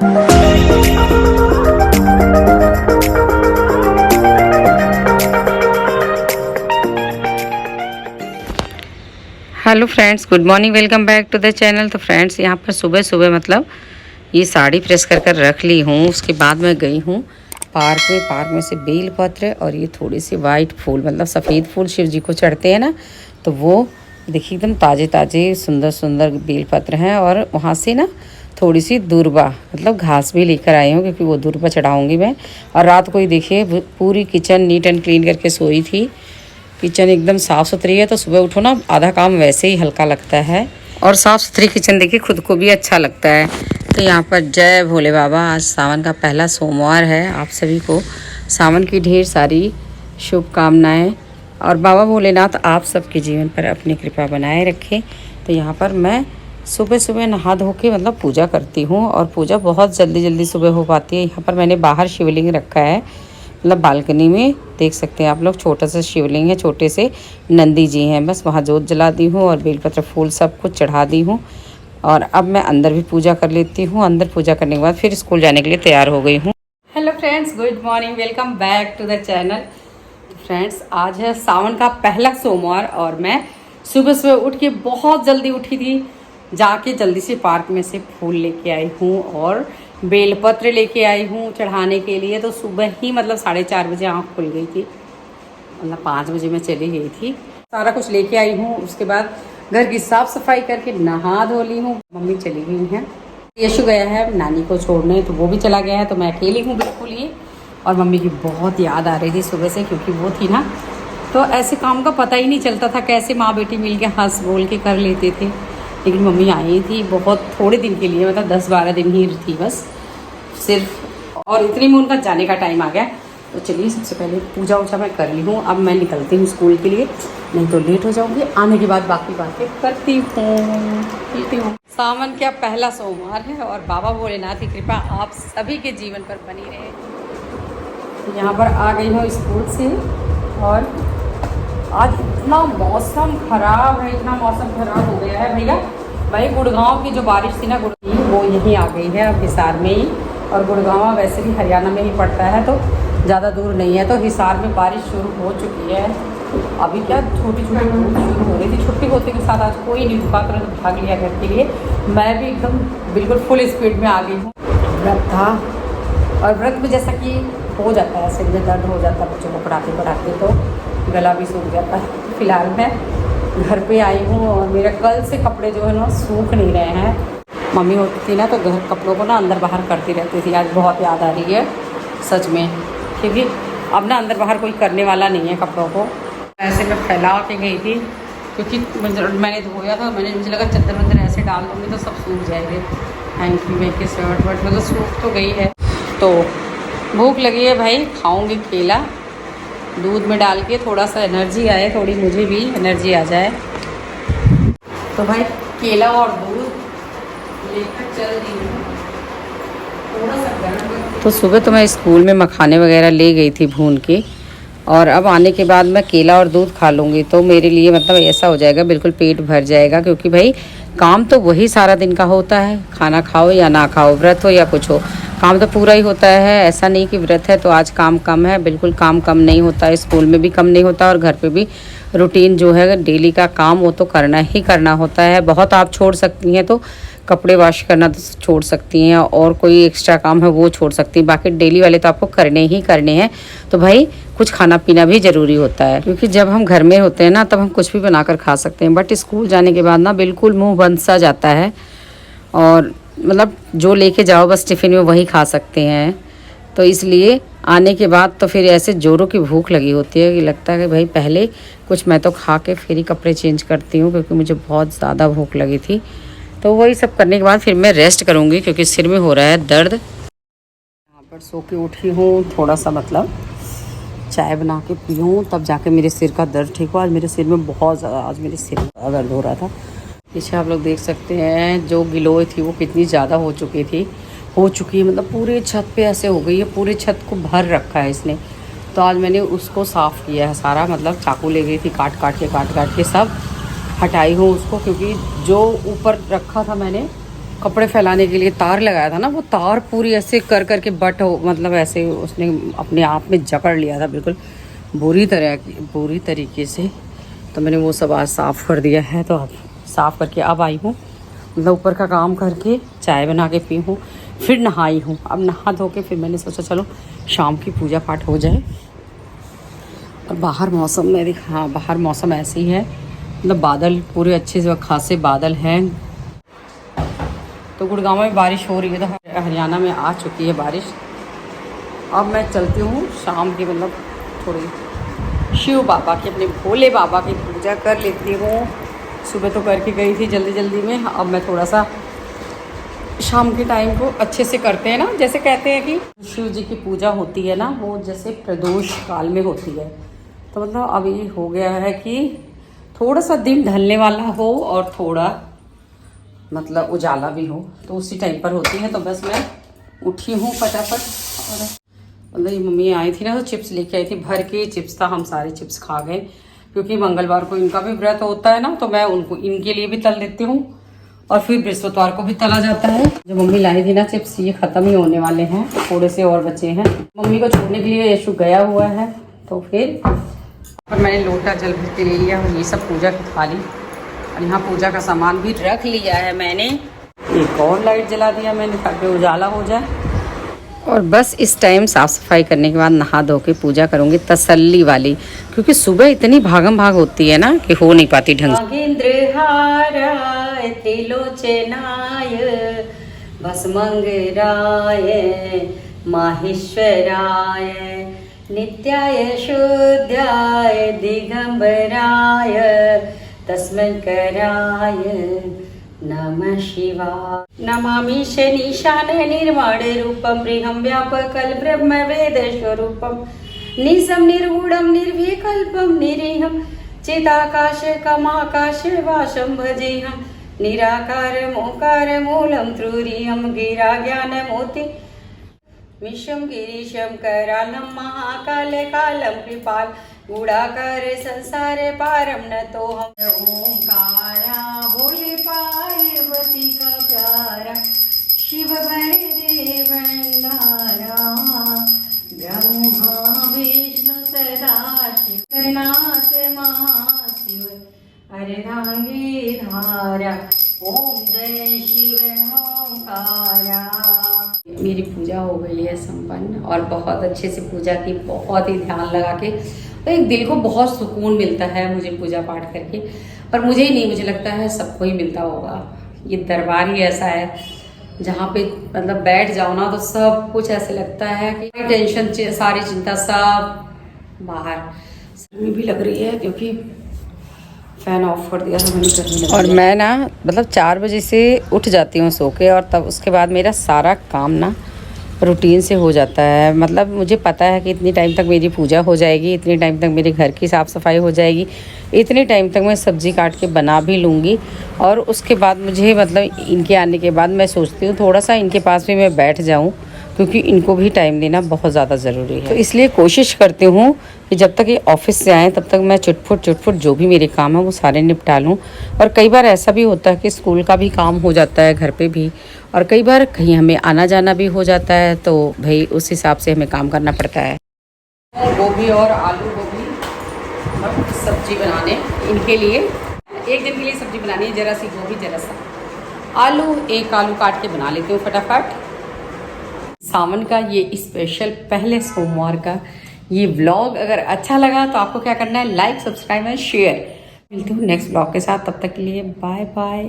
Hello friends, good morning, welcome back to the channel. तो friends, यहाँ पर सुबह सुबह मतलब ये साड़ी प्रेस कर कर रख ली हूँ। उसके बाद मैं गई हूँ पार्क में से बेल पत्र और ये थोड़ी सी वाइट फूल, मतलब सफ़ेद फूल शिव जी को चढ़ते हैं ना, तो वो देखिए एकदम ताज़े ताज़े सुंदर सुंदर बेल पत्र हैं। और वहाँ से ना थोड़ी सी दूर्बा मतलब घास भी लेकर आई हूँ, क्योंकि वो दूर्बा चढ़ाऊँगी मैं। और रात को ही देखिए पूरी किचन नीट एंड क्लीन करके सोई थी। किचन एकदम साफ़ सुथरी है, तो सुबह उठो ना आधा काम वैसे ही हल्का लगता है। और साफ़ सुथरी किचन देखिए खुद को भी अच्छा लगता है। तो यहाँ पर जय भोले बाबा, आज सावन का पहला सोमवार है। आप सभी को सावन की ढेर सारी शुभकामनाएं और बाबा भोलेनाथ आप सबके जीवन पर अपनी कृपा बनाए रखें। तो यहाँ पर मैं सुबह सुबह नहा धो के मतलब पूजा करती हूँ, और पूजा बहुत जल्दी जल्दी सुबह हो पाती है। यहाँ पर मैंने बाहर शिवलिंग रखा है, मतलब बालकनी में देख सकते हैं आप लोग, छोटा सा शिवलिंग है, छोटे से नंदी जी हैं। बस वहाँ जोत जला दी हूँ और बेलपत्र फूल सब कुछ चढ़ा दी हूँ। और अब मैं अंदर भी पूजा कर लेती हूँ। अंदर पूजा करने के बाद फिर स्कूल जाने के लिए तैयार हो गई हूँ। Hello friends, good morning, welcome back to the channel. Friends, आज है सावन का पहला सोमवार और मैं सुबह सुबह उठ के बहुत जल्दी उठी थी। जाके जल्दी से पार्क में से फूल लेके आई हूँ और बेलपत्र लेके आई हूँ चढ़ाने के लिए। तो सुबह ही मतलब 4:30 बजे आँख खुल गई थी, मतलब 5 बजे मैं चली गई थी। सारा कुछ लेके आई हूँ। उसके बाद घर की साफ़ सफाई करके नहा धो ली हूँ। मम्मी चली गई हैं, यशु गया है नानी को छोड़ने, तो वो भी चला गया है। तो मैं अकेली हूँ बिल्कुल ही। और मम्मी की बहुत याद आ रही थी सुबह से, क्योंकि वो थी ना, तो ऐसे काम का पता ही नहीं चलता था कैसे माँ बेटी मिल के हंस बोल के कर लेते थे। लेकिन मम्मी आई थी बहुत थोड़े दिन के लिए, मतलब 10-12 दिन ही थी बस सिर्फ। और इतने में उनका जाने का टाइम आ गया। तो चलिए सबसे पहले पूजा वूजा मैं कर ली हूँ। अब मैं निकलती हूँ स्कूल के लिए, नहीं तो लेट हो जाऊँगी। आने के बाद बाकी बातें करती हूँ। सावन का पहला सोमवार है और बाबा भोलेनाथ की कृपा आप सभी के जीवन पर बनी रहे। यहाँ पर आ गई हूँ स्कूल से, और आज इतना मौसम ख़राब है, इतना मौसम ख़राब हो गया है भैया। भाई गुड़गांव की जो बारिश थी ना वो यहीं आ गई है अब हिसार में ही। और गुड़गांव वैसे भी हरियाणा में ही पड़ता है, तो ज़्यादा दूर नहीं है। तो हिसार में बारिश शुरू हो चुकी है। अभी क्या छोटी छोटी धूप शुरू हो रही थी। छुट्टी होते के साथ आज कोई नहीं रुका, तुरंत भाग लिया घर के लिए। मैं भी एकदम बिल्कुल फुल स्पीड में आ गई हूँ। व्रत था, और व्रत में जैसा कि हो जाता है, सिर में दर्द हो जाता है बच्चों को पढ़ाते तो गला भी सूख जाता है। फिलहाल मैं घर पे आई हूँ और मेरे कल से कपड़े जो है ना सूख नहीं रहे हैं। मम्मी होती थी ना तो घर कपड़ों को ना अंदर बाहर करती रहती थी। आज बहुत याद आ रही है सच में, क्योंकि अब ना अंदर बाहर कोई करने वाला नहीं है कपड़ों को। ऐसे मैं फैला के गई थी, क्योंकि मैंने धोया था, मुझे लगा चद्दर वद्दर ऐसे डाल दूँगी तो सब सूख जाएंगे। हैंकी वैंकी शर्ट वर्ट मतलब सूख तो गई है। तो भूख लगी है भाई, खाऊंगी केला दूध में डाल के, थोड़ा सा एनर्जी आए, थोड़ी मुझे भी एनर्जी आ जाए। तो भाई केला और दूध लेकर चल दी हूँ, थोड़ा सा गर्म। तो सुबह तो मैं स्कूल में मखाने वगैरह ले गई थी भून के, और अब आने के बाद मैं केला और दूध खा लूँगी। तो मेरे लिए मतलब ऐसा हो जाएगा, बिल्कुल पेट भर जाएगा। क्योंकि भाई काम तो वही सारा दिन का होता है, खाना खाओ या ना खाओ, व्रत हो या कुछ हो, काम तो पूरा ही होता है। ऐसा नहीं कि व्रत है तो आज काम कम है, बिल्कुल काम कम नहीं होता है। स्कूल में भी कम नहीं होता, और घर पे भी रूटीन जो है डेली का काम वो तो करना ही करना होता है। बहुत आप छोड़ सकती हैं, तो कपड़े वॉश करना तो छोड़ सकती हैं, और कोई एक्स्ट्रा काम है वो छोड़ सकती हैं, बाकी डेली वाले तो आपको करने ही करने हैं। तो भाई कुछ खाना पीना भी ज़रूरी होता है, क्योंकि जब हम घर में होते हैं ना तब हम कुछ भी बनाकर खा सकते हैं, बट स्कूल जाने के बाद ना बिल्कुल मुंह बंद सा जाता है। और मतलब जो लेके जाओ बस टिफ़िन में वही खा सकते हैं। तो इसलिए आने के बाद तो फिर ऐसे जोरों की भूख लगी होती है कि लगता है कि भाई पहले कुछ मैं तो खा के फिर ही कपड़े चेंज करती हूँ, क्योंकि मुझे बहुत ज़्यादा भूख लगी थी। तो वही सब करने के बाद फिर मैं रेस्ट करूँगी, क्योंकि सिर में हो रहा है दर्द। यहाँ पर सो के उठी हूँ, थोड़ा सा मतलब चाय बना के पीऊँ तब जाके मेरे सिर का दर्द ठीक हो। आज मेरे सिर में बहुत ज़्यादा, आज मेरे सिर में दर्द हो रहा था। पीछे आप लोग देख सकते हैं जो गिलोय थी वो कितनी ज़्यादा हो चुकी है, मतलब पूरे छत पे ऐसे हो गई है, पूरे छत को भर रखा है इसने। तो आज मैंने उसको साफ़ किया है सारा, मतलब चाकू ले गई थी, काट के सब हटाई हूँ उसको, क्योंकि जो ऊपर रखा था मैंने कपड़े फैलाने के लिए तार लगाया था ना, वो तार पूरी ऐसे कर कर के बट हो, मतलब ऐसे उसने अपने आप में जकड़ लिया था बिल्कुल बुरी तरीके से। तो मैंने वो सब आज साफ़ कर दिया है। तो अब साफ़ करके अब आई हूँ, मतलब ऊपर का काम करके चाय बना के पी हूँ, फिर नहाई हूँ। अब नहा धो के फिर मैंने सोचा चलो शाम की पूजा पाठ हो जाए। और बाहर मौसम में देखा, हाँ बाहर मौसम ऐसे ही है, मतलब बादल पूरे अच्छे से खासे बादल हैं। तो गुड़गांव में बारिश हो रही है, तो हरियाणा में आ चुकी है बारिश। अब मैं चलती हूँ शाम की, मतलब थोड़ी शिव बाबा की, अपने भोले बाबा की पूजा कर लेती हूँ। सुबह तो करके गई थी जल्दी जल्दी में, अब मैं थोड़ा सा शाम के टाइम को अच्छे से करते हैं ना, जैसे कहते हैं कि शिव जी की पूजा होती है ना, वो जैसे प्रदोष काल में होती है। तो मतलब अब ये हो गया है कि थोड़ा सा दिन ढलने वाला हो और थोड़ा मतलब उजाला भी हो, तो उसी टाइम पर होती है। तो बस मैं उठी हूँ फटाफट, और मतलब ये मम्मी आई थी ना तो चिप्स लेके आई थी, भर के चिप्स था, हम सारे चिप्स खा गए। क्योंकि मंगलवार को इनका भी व्रत होता है ना, तो मैं उनको इनके लिए भी तल देती हूँ, और फिर बृहस्पतिवार को भी तला जाता है। जो मम्मी लाई थी ना चिप्स, ये ख़त्म ही होने वाले हैं, थोड़े से और बचे हैं। मम्मी को छोड़ने के लिए यशु गया हुआ है, तो फिर और मैंने लोटा जल भर के ले लिया, और ये सब पूजा की थाली, और यहाँ पूजा का सामान भी रख लिया है मैंने। एक और लाइट जला दिया मैंने ताकि उजाला हो जाए। और बस इस टाइम साफ़ सफाई करने के बाद नहा धो के पूजा करूँगी तसल्ली वाली, क्योंकि सुबह इतनी भागम भाग होती है ना कि हो नहीं पाती ढंग से। नागेंद्रहाराय त्रिलोचनाय भस्मंगराय माहेश्वराय नित्याय शुद्धाय दिगंबराय तस्मैकराय नमः शिवाय। नमामि शनीशान निर्माण रूपम बृहं व्यापकल ब्रह्म वेद स्वरूपम निसम निर्गुणम निर्विकल्पम निरीहम चिदाकाश कमाकाश वासम भजेहम निराकार मोकार मूलम त्रुरियम गिरा ज्ञान मोति विश्वम गिरीशम करालम महाकाल कालम कृपाल गुड़ाकर संसार पारम न तो हम ओंकारा भोले पार्वती का प्यारा शिव भर दे भंडारा ब्रह्मा विष्णु सदा शिव नाथ महाशिव अर्धांगी धारा ओम जय शिव ओंकारा। मेरी पूजा हो गई है संपन्न, और बहुत अच्छे से पूजा की, बहुत ही ध्यान लगा के। तो एक दिल को बहुत सुकून मिलता है मुझे पूजा पाठ करके, और मुझे ही नहीं, मुझे लगता है सबको ही मिलता होगा। ये दरबार ही ऐसा है जहाँ पे मतलब बैठ जाओ ना तो सब कुछ ऐसे लगता है कि टेंशन सारी चिंता सब बाहर। गर्मी भी लग रही है क्योंकि फ़ैन ऑफ कर दिया था मैंने, गर्मी लग। और मैं ना मतलब 4 बजे से उठ जाती हूँ सो के, और तब उसके बाद मेरा सारा काम ना रूटीन से हो जाता है। मतलब मुझे पता है कि इतनी टाइम तक मेरी पूजा हो जाएगी, इतनी टाइम तक मेरे घर की साफ़ सफाई हो जाएगी, इतने टाइम तक मैं सब्ज़ी काट के बना भी लूँगी। और उसके बाद मुझे मतलब इनके आने के बाद मैं सोचती हूँ थोड़ा सा इनके पास भी मैं बैठ जाऊँ, क्योंकि इनको भी टाइम देना बहुत ज़्यादा ज़रूरी है। तो इसलिए कोशिश करती हूँ कि जब तक ये ऑफिस से आएँ तब तक मैं चुटपुट जो भी मेरे काम है वो सारे निपटा लूँ। और कई बार ऐसा भी होता है कि स्कूल का भी काम हो जाता है घर पे भी, और कई बार कहीं हमें आना जाना भी हो जाता है, तो भाई उस हिसाब से हमें काम करना पड़ता है। गोभी और आलू गोभी और सब्जी बनाने, इनके लिए एक दिन के लिए सब्जी बनानी है, ज़रा सी गोभी ज़रा सा आलू, एक आलू काट के बना लेती हूँ फटाफट। सावन का ये स्पेशल पहले सोमवार का ये व्लॉग अगर अच्छा लगा तो आपको क्या करना है, लाइक सब्सक्राइब एंड शेयर। मिलती हूँ नेक्स्ट व्लॉग के साथ, तब तक के लिए बाय बाय।